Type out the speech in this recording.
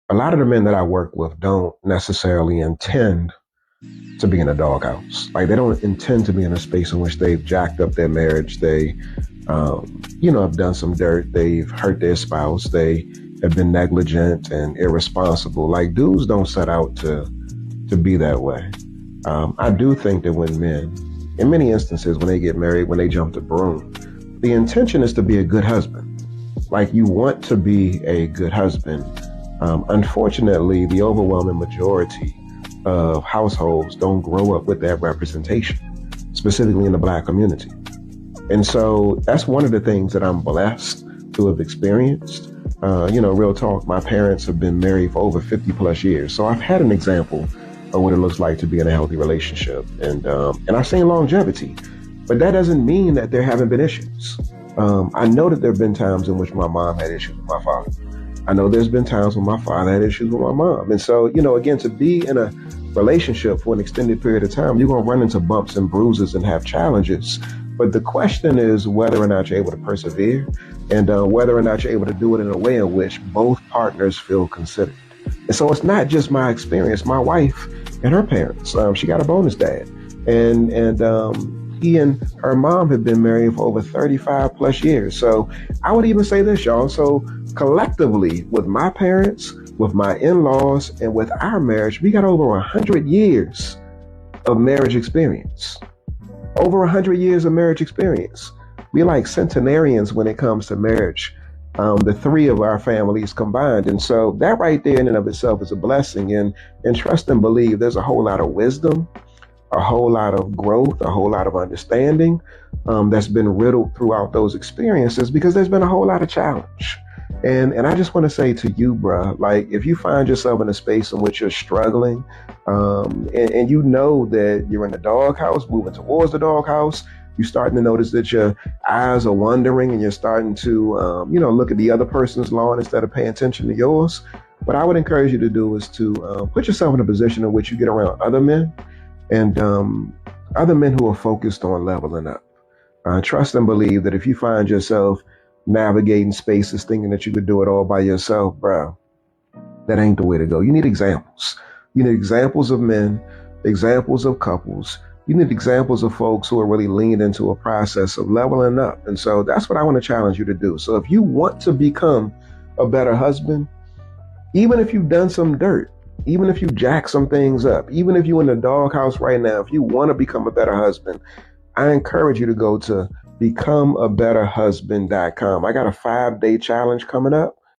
A lot of the men that I work with don't necessarily intend to be in a doghouse. Like they don't intend to be in a space in which they've jacked up their marriage. They, have done some dirt. They've hurt their spouse. They have been negligent and irresponsible. Like dudes don't set out to be that way. I do think that when men, in many instances, when they get married, when they jump the broom, the intention is to be a good husband. Like you want to be a good husband. Unfortunately, the overwhelming majority of households don't grow up with that representation, specifically in the Black community. And so that's one of the things that I'm blessed to have experienced. Real talk, my parents have been married for over 50 plus years. So I've had an example of what it looks like to be in a healthy relationship. And I've seen longevity, but that doesn't mean that there haven't been issues. I know that there have been times in which my mom had issues with my father. I know there's been times when my father had issues with my mom. And so, again, to be in a relationship for an extended period of time, you're going to run into bumps and bruises and have challenges. But the question is whether or not you're able to persevere and whether or not you're able to do it in a way in which both partners feel considered. And so it's not just my experience. My wife and her parents, she got a bonus dad. And he and her mom have been married for over 35 plus years. So I would even say this, y'all. So collectively, with my parents, with my in-laws, and with our marriage, we got over 100 years of marriage experience. Over 100 years of marriage experience. We're like centenarians when it comes to marriage, the three of our families combined. And so that right there in and of itself is a blessing. And trust and believe there's a whole lot of wisdom, a whole lot of growth, a whole lot of understanding that's been riddled throughout those experiences because there's been a whole lot of challenge. And I just want to say to you, bruh, like if you find yourself in a space in which you're struggling, and you know that you're in the doghouse, moving towards the doghouse, you're starting to notice that your eyes are wandering and you're starting to, look at the other person's lawn instead of paying attention to yours. What I would encourage you to do is to put yourself in a position in which you get around other men and other men who are focused on leveling up. Trust and believe that if you find yourself navigating spaces thinking that you could do it all by yourself, bro, that ain't the way to go. You need examples. You need examples of men, examples of couples. You need examples of folks who are really leaned into a process of leveling up. And so that's what I want to challenge you to do. So if you want to become a better husband, even if you've done some dirt, even if you jack some things up, even if you're in the doghouse right now, if you want to become a better husband, I encourage you to go to becomeabetterhusband.com. I got a 5-day challenge coming up.